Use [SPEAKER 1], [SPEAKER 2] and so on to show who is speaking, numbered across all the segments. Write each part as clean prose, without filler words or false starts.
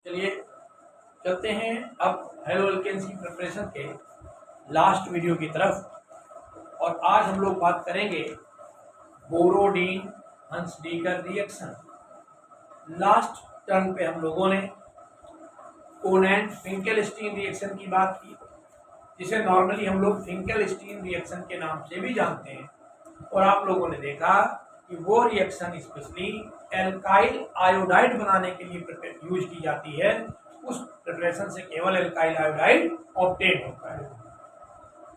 [SPEAKER 1] चलिए चलते हैं अब हेलो एल्केन्स की प्रिपरेशन के लास्ट वीडियो की तरफ। और आज हम लोग बात करेंगे Borodin Hunsdiecker reaction. Last term पे हम लोगों ने कोनेंट फिंकेलस्टीन रिएक्शन की बात की, जिसे नॉर्मली हम लोग फिंकेलस्टीन रिएक्शन के नाम से भी जानते हैं। और आप लोगों ने देखा कि वो रिएक्शन स्पेशली एल्काइल आयोडाइड बनाने के लिए यूज की जाती है। उस प्रिपरेशन से केवल एल्काइल आयोडाइड ऑब्टेन होता है।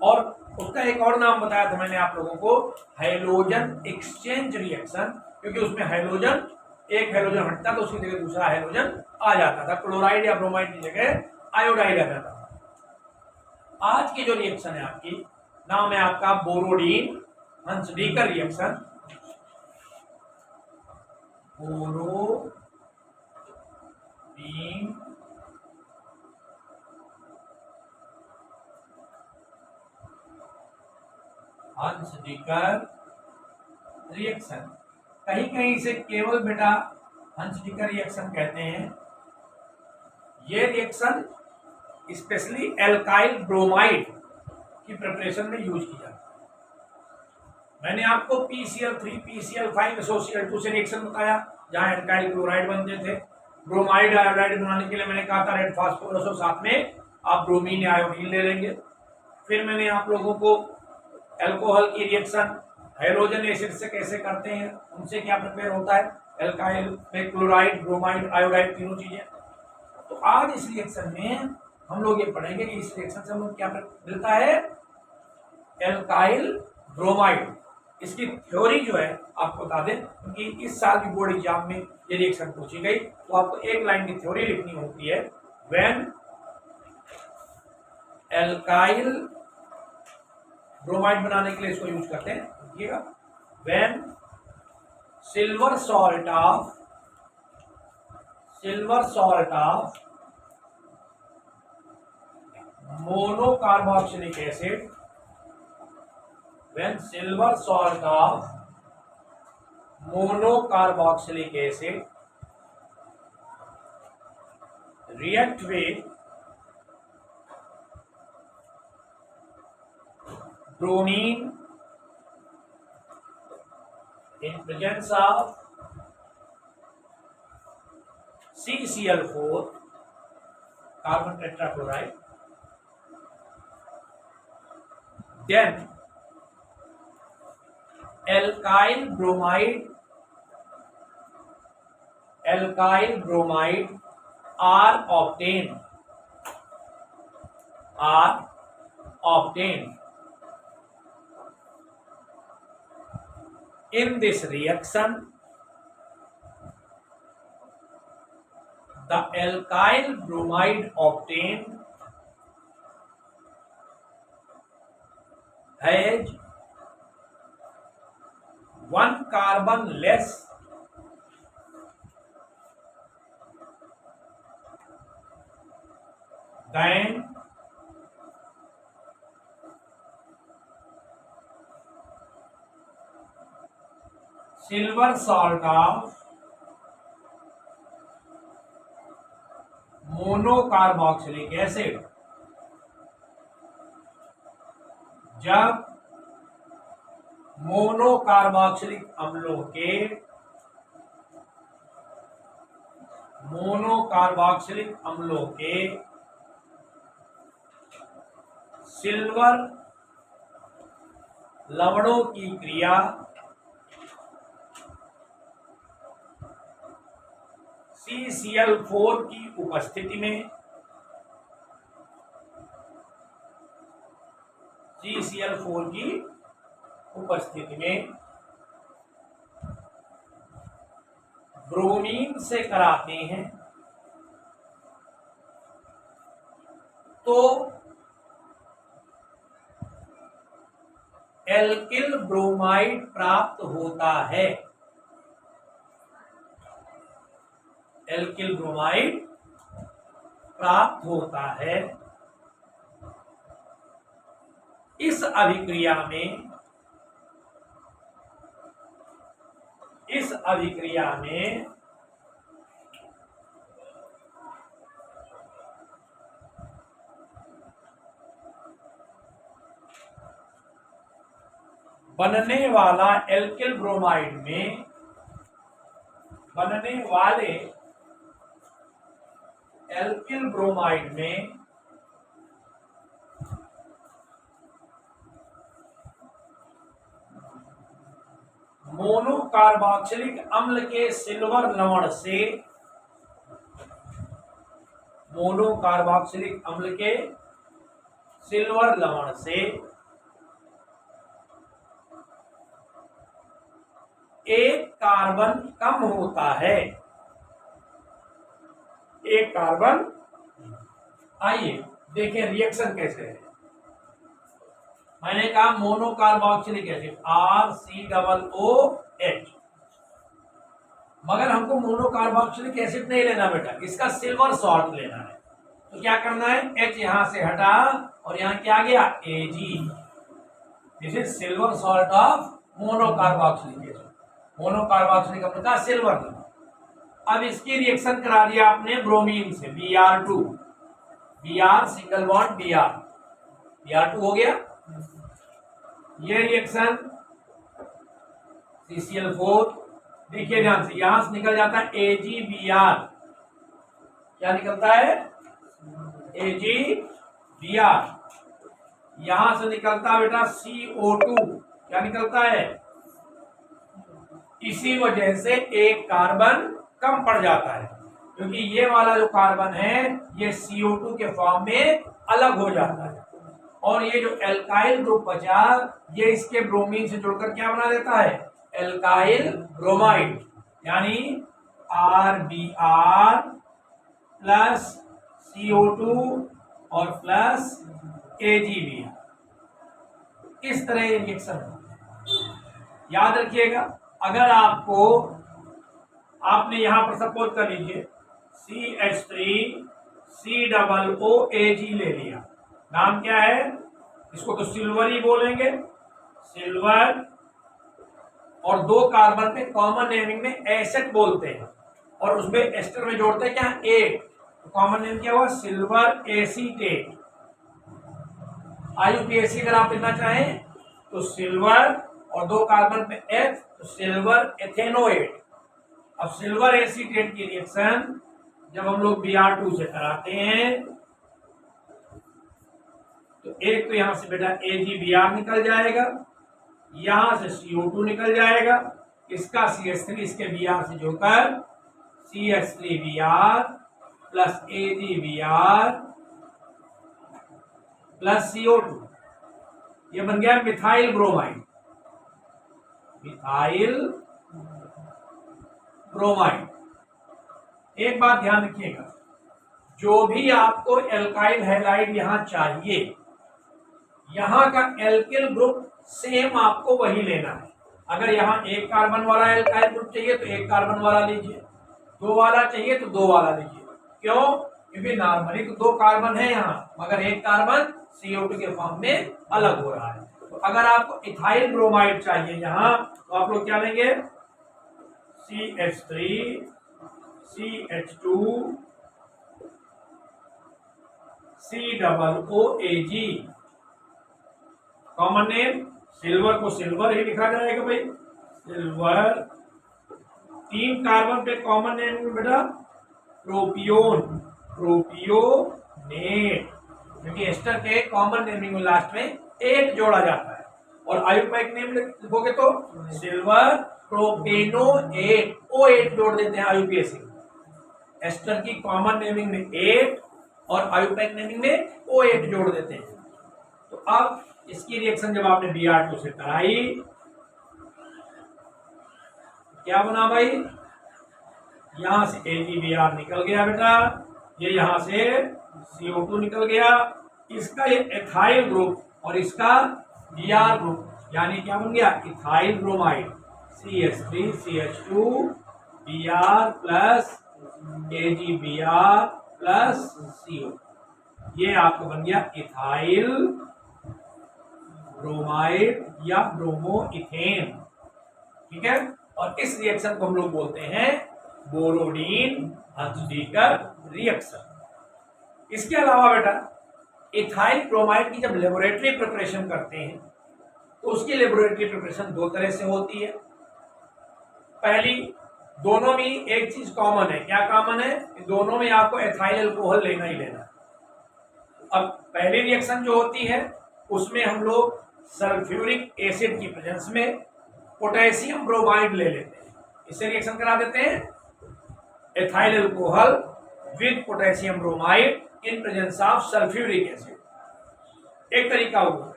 [SPEAKER 1] और उसका एक और नाम बताया था मैंने आप लोगों को, हाइड्रोजन एक्सचेंज रिएक्शन, क्योंकि उसमें हाइड्रोजन एक हाइड्रोजन हटता तो उसकी जगह दूसरा हाइड्रोजन आ जाता था। क्लोराइड या ब्रोमाइड की जगह आयोडाइड आ जाता था। आज की जो रिएक्शन है आपकी, नाम है आपका Borodin Hunsdiecker reaction. Borodin Hunsdiecker reaction, कहीं कहीं इसे केवल बेटा हंसडीकर रिएक्शन कहते हैं। ये रिएक्शन स्पेशली एल्काइल ब्रोमाइड की प्रिपरेशन में यूज की जाती है। मैंने आपको PCl3 PCl5 SOCl2 से रिएक्शन बताया, जहां एल्काइल क्लोराइड बनते थे। ब्रोमाइड आयोडाइड बनाने के लिए मैंने कहा था रेड फास्फोरस और साथ में आप ब्रोमीन या आयोडीन ले लेंगे। फिर मैंने आप लोगों को अल्कोहल की रिएक्शन हाइड्रोजन एसिड से कैसे करते हैं, उनसे क्या प्रिपेयर होता है, एल्काइल में क्लोराइड ब्रोमाइड आयोडाइड तीनों चीजें। तो आज इस रिएक्शन में हम लोग ये पढ़ेंगे कि इस रिएक्शन से हम लोग क्या मिलता है, एल्काइल ब्रोमाइड। इसकी थ्योरी जो है आपको बता दें, क्योंकि इस साल की बोर्ड एग्जाम में ये रिएक्शन पूछी गई, तो आपको एक लाइन की थ्योरी लिखनी होती है। व्हेन एल्काइल ब्रोमाइड बनाने के लिए इसको यूज करते हैं, देखिएगा, when silver salt of monocarboxylic acid, when silver salt of monocarboxylic acid react with bromine in presence of CCl4 carbon tetrachloride, then alkyl bromide are obtained in this reaction. The alkyl bromide obtained has one carbon less than silver salt of monocarboxylic acid। जब monocarboxylic अम्लों के silver लवणों की क्रिया CCl4 की उपस्थिति में, bromine से कराते हैं, तो एल्किल ब्रोमाइड प्राप्त होता है। एल्किल ब्रोमाइड प्राप्त होता है। इस अभिक्रिया में बनने वाला एल्किल ब्रोमाइड में, बनने वाले एल्किल ब्रोमाइड में मोनोकार्बोक्सिलिक अम्ल के सिल्वर लवण से, मोनोकार्बोक्सिलिक अम्ल के सिल्वर लवण से एक कार्बन कम होता है, एक कार्बन। आइए देखें रिएक्शन कैसे है। मैंने कहा मोनोकार्बोक्सिलिक एसिड RCOOH, मगर हमको मोनोकार्बोक्सिलिक एसिड नहीं लेना बेटा, इसका सिल्वर सॉल्ट लेना है। तो क्या करना है, H यहां से हटा और यहां क्या आ गया Ag। This is silver salt of monocarboxylic acid, monocarboxylic अम्ल का सिल्वर। अब इसकी रिएक्शन करा दिया आपने ब्रोमीन से, Br2, Br single bond Br2 हो गया। ये रिएक्शन CCl4, देखिए ध्यान से, यहां से निकल जाता है AgBr, क्या निकलता है AgBr, यहां से निकलता है बेटा CO2, क्या निकलता है। इसी वजह से एक कार्बन कम पड़ जाता है, क्योंकि ये वाला जो कार्बन है ये CO2 के फॉर्म में अलग हो जाता है, और ये जो एल्काइल ग्रुप बचा ये इसके ब्रोमीन से जुड़कर क्या बना देता है, एल्काइल ब्रोमाइड, यानी RBr प्लस CO2 और प्लस AgBr। इस तरह ये रिएक्शन याद रखिएगा। अगर आपको, आपने यहां पर सपोज कर लीजिए CH3COOAg ले लिया, नाम क्या है, इसको तो सिल्वर ही बोलेंगे, सिल्वर, और दो कार्बन पे कॉमन नेमिंग में एसेट बोलते हैं, और उसमें एस्टर में जोड़ते हैं क्या, एट, तो कॉमन नेम क्या हुआ, सिल्वर एसीटेट। IUPAC अगर आप लिखना चाहें तो सिल्वर और दो कार्बन पे एच, तो सिल्वर एथेनोएट। अब सिल्वर एसीटेट की रिएक्शन जब हम लोग Br2 से कराते हैं तो एक तो यहां से बेटा AgBr निकल जाएगा, यहां से CO2 निकल जाएगा, इसका CH3 इसके Br से जोड़कर CH3Br plus AgBr plus CO2, ये बन गया मिथाइल ब्रोमाइड, मिथाइल ब्रोमाइड। एक बात ध्यान रखिएगा, जो भी आपको एल्काइल हैलाइड यहां चाहिए, यहां का एल्किल ग्रुप सेम आपको वही लेना है। अगर यहां एक कार्बन वाला एल्काइल ग्रुप चाहिए तो एक कार्बन वाला लीजिए, दो वाला चाहिए तो दो वाला लीजिए। क्यों, क्योंकि नॉर्मली तो दो कार्बन है यहाँ, मगर एक कार्बन CO2 के फॉर्म में अलग हो रहा है। तो अगर आपको इथाइल ब्रोमाइड चाहिए यहाँ, तो आप लोग क्या लेंगे, CH3 CH2 COOAG, common name, silver को सिल्वर ही लिखा जाएगा भाई, सिल्वर। तीन कार्बन पे कॉमन नेम बेटा प्रोपियोन, प्रोपियोनेट, क्योंकि एस्टर के कॉमन नेमिंग में लास्ट में एक जोड़ा जाता है। और आयुपैक नेम लिखोगे तो सिल्वर प्रोपेनोएट, O8 जोड़ देते हैं IUPAC। एस्टर की कॉमन नेमिंग में 8 और आयुपैक नेमिंग में O8 जोड़ देते हैं। तो अब इसकी रिएक्शन जब आपने Br2 से कराई, क्या बना भाई, यहां से AgBr निकल गया बेटा, ये यहां से CO2 निकल गया, इसका ये एथाइल ग्रुप और इसका Br ग्रुप, यानी क्या बन गया, ethyl bromide, CH3 CH2 Br plus AgBr plus CO, ये आपको बन गया इथाइल ब्रोमाइड या ब्रोमोइथेन। ठीक है, और इस रिएक्शन को हम लोग बोलते हैं बोरोडीन हंसडीकर रिएक्शन। इसके अलावा बेटा इथाइल ब्रोमाइड की जब लेबोरेटरी प्रिपरेशन करते हैं तो उसकी लेबोरेटरी प्रिपरेशन दो तरह से होती है। पहली, दोनों में एक चीज कॉमन है। क्या कॉमन है? दोनों में आपको एथाइल अल्कोहल लेना ही लेना है। अब पहली रिएक्शन जो होती है उसमें हम लोग सल्फ्यूरिक एसिड की प्रेजेंस में पोटेशियम ब्रोमाइड ले लेते हैं, इससे रिएक्शन करा देते हैं ethyl alcohol with potassium bromide in presence of sulphuric acid. एक तरीका हुआ।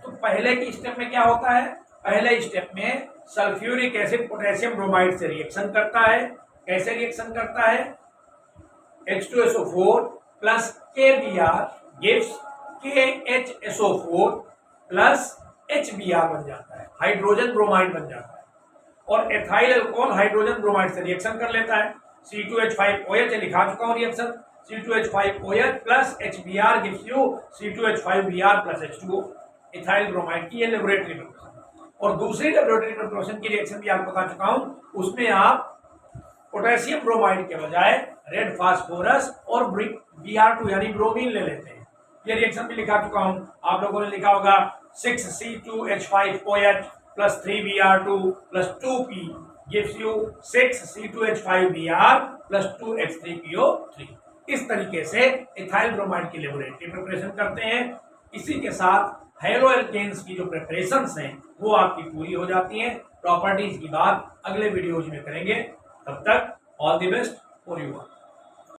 [SPEAKER 1] तो पहले की स्टेप में क्या होता है? पहले स्टेप में सल्फ्यूरिक एसिड पोटेशियम ब्रोमाइड से रिएक्शन करता है। कैसे रिएक्शन करता है? H2SO4 plus KBr gives KHSO4 plus HBr बन जाता है, हाइड्रोजन ब्रोमाइड बन जाता है। और एथाइल अल्कोहल हाइड्रोजन ब्रोमाइड से रिएक्शन कर लेता है। C2H5OH लिखा चुका हूं reaction, C2H5OH plus HBr gives you C2H5Br plus H2O, ethyl bromide की ये लेबोरेटरी प्रिपरेशन। और दूसरी लेबोरेटरी प्रिपरेशन की रिएक्शन भी आपको बता चुका हूं, उसमें आप पोटेशियम ब्रोमाइड के बजाय रेड फास्फोरस और Br2 यानी ब्रोमीन ले लेते हैं। ये रिएक्शन भी लिखा चुका हूं, आप लोगों ने लिखा होगा 6C2H5OH plus 3Br2 plus 2P gives you 6C2H5Br plus 2H3PO3। इस तरीके से इथाइल ब्रोमाइड की लेबोरेटरी प्रिपरेशन करते हैं। इसी के साथ हेलो एल्केन्स की जो प्रिपरेशंस हैं वो आपकी पूरी हो जाती हैं। प्रॉपर्टीज की बात अगले वीडियोज में करेंगे। तब तक all the best for you.